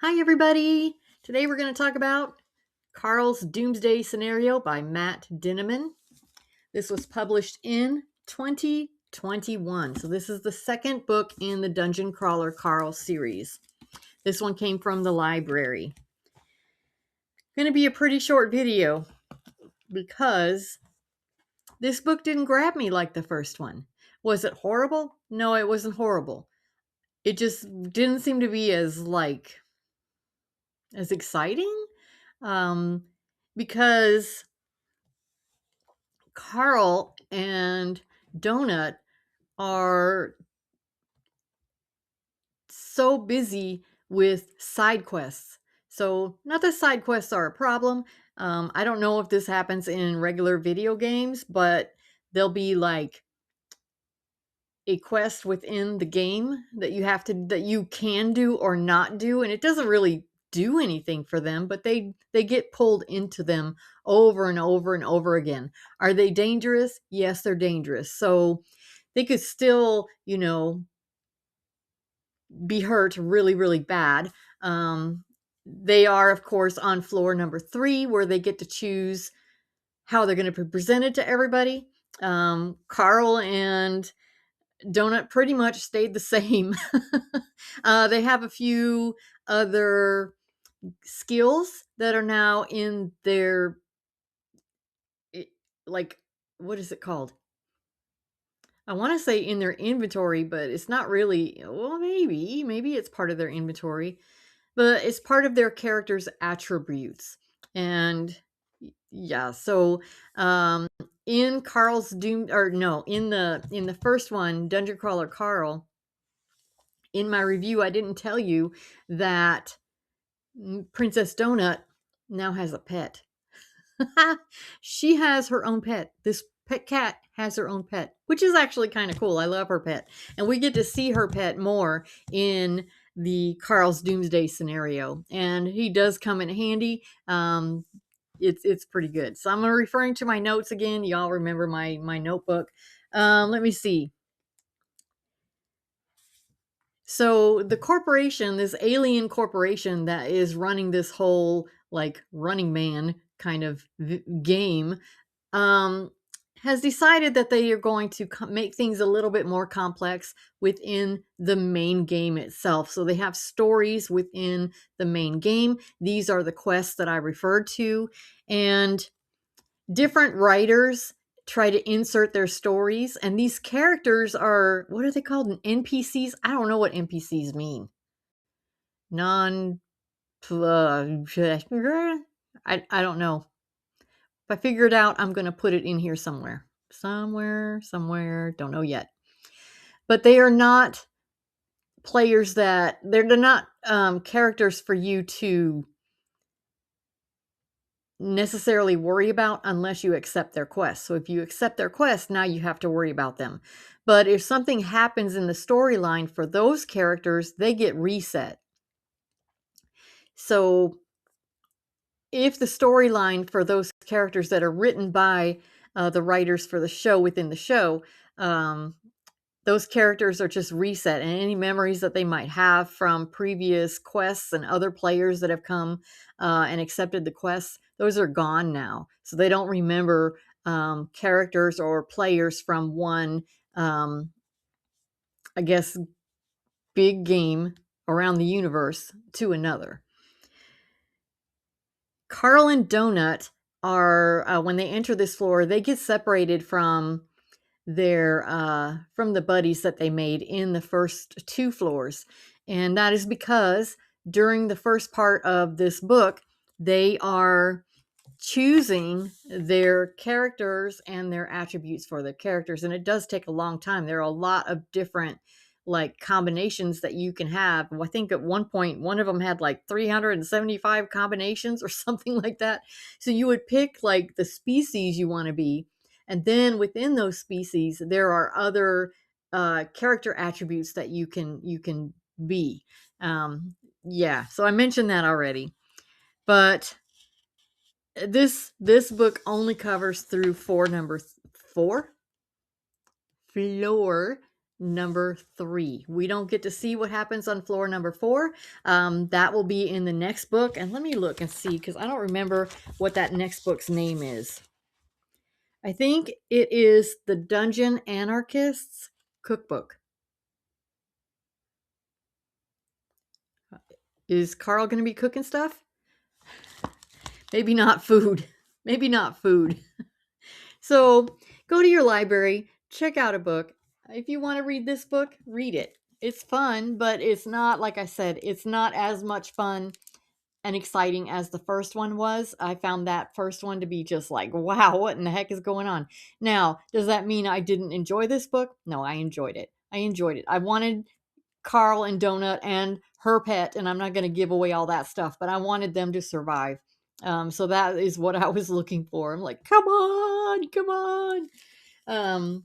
Hi, everybody. Today we're going to talk about Carl's Doomsday Scenario by Matt Dinniman. This was published in 2021. So, this is the second book in the Dungeon Crawler Carl series. This one came from the library. Going to be a pretty short video because this book didn't grab me like the first one. Was it horrible? No, it wasn't horrible. It just didn't seem to be as exciting. Because Carl and Donut are so busy with side quests. So, not that side quests are a problem. I don't know if this happens in regular video games, but there'll be like a quest within the game that you can do or not do, and it doesn't really do anything for them, but they get pulled into them over and over and over again. Are they dangerous? Yes, they're dangerous. So they could still, be hurt really, really bad. They are, of course, on floor number 3, where they get to choose how they're going to be presented to everybody. Carl and Donut pretty much stayed the same. They have a few other skills that are now in their, like, what is it called? I want to say in their inventory, but it's not really. Well, maybe it's part of their inventory, but it's part of their character's attributes. And yeah, so in Carl's Doom, or no, in the first one, Dungeon Crawler Carl, in my review, I didn't tell you that Princess Donut now has a pet. She has her own pet. This pet cat has her own pet, which is actually kind of cool. I love her pet. And we get to see her pet more in the Carl's Doomsday Scenario. And he does come in handy. It's pretty good. So I'm referring to my notes again. Y'all remember my notebook. Let me see. So the corporation, this alien corporation that is running this whole like Running Man kind of game, um, has decided that they are going to make things a little bit more complex within the main game itself. So they have stories within the main game. These are the quests that I referred to, and different writers try to insert their stories, and these characters are, what are they called, NPCs? I don't know what NPCs mean. Non I don't know. If I figure it out, I'm going to put it in here somewhere. Somewhere, don't know yet. But they are not players they're not characters for you to necessarily worry about unless you accept their quest. So if you accept their quest, now you have to worry about them. But if something happens in the storyline for those characters, they get reset. So if the storyline for those characters that are written by the writers for the show within the show, those characters are just reset, and any memories that they might have from previous quests and other players that have come and accepted the quests, those are gone now. So they don't remember characters or players from one, I guess, big game around the universe to another. Carl and Donut are, when they enter this floor, they get separated from from the buddies that they made in the first 2 floors. And that is because during the first part of this book, they are choosing their characters and their attributes for their characters, and it does take a long time. There are a lot of different like combinations that you can have. I think at one point one of them had like 375 combinations or something like that. So you would pick like the species you want to be, and then within those species there are other character attributes that you can be. Yeah, so I mentioned that already, but this book only covers through floor number 4, floor number 3. We don't get to see what happens on floor number 4. That will be in the next book. And let me look and see, because I don't remember what that next book's name is. I think it is The Dungeon Anarchist's Cookbook. Is Carl going to be cooking stuff? Maybe not food. Maybe not food. So go to your library, check out a book. If you want to read this book, read it. It's fun, but it's not, like I said, it's not as much fun and exciting as the first one was. I found that first one to be just like, wow, what in the heck is going on? Now, does that mean I didn't enjoy this book? No, I enjoyed it. I enjoyed it. I wanted Carl and Donut and her pet, and I'm not going to give away all that stuff, but I wanted them to survive. So that is what I was looking for. I'm like, come on, come on.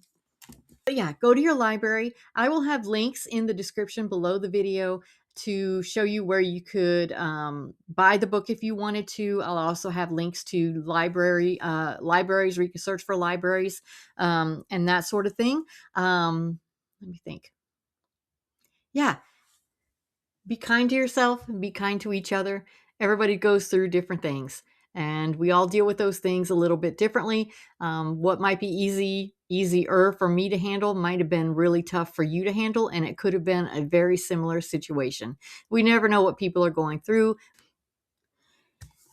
But yeah, go to your library. I will have links in the description below the video to show you where you could buy the book if you wanted to. I'll also have links to libraries where you can search for libraries and that sort of thing. Let me think. Yeah, be kind to yourself and be kind to each other. Everybody goes through different things, and we all deal with those things a little bit differently. What might be easier for me to handle might have been really tough for you to handle, and it could have been a very similar situation. We never know what people are going through.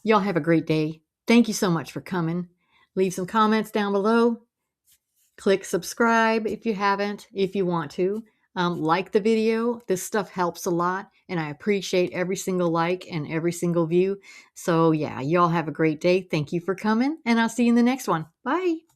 Y'all have a great day. Thank you so much for coming. Leave some comments down below. Click subscribe if you haven't, if you want to. Like the video. This stuff helps a lot, and I appreciate every single like and every single view. So yeah, y'all have a great day. Thank you for coming, and I'll see you in the next one. Bye.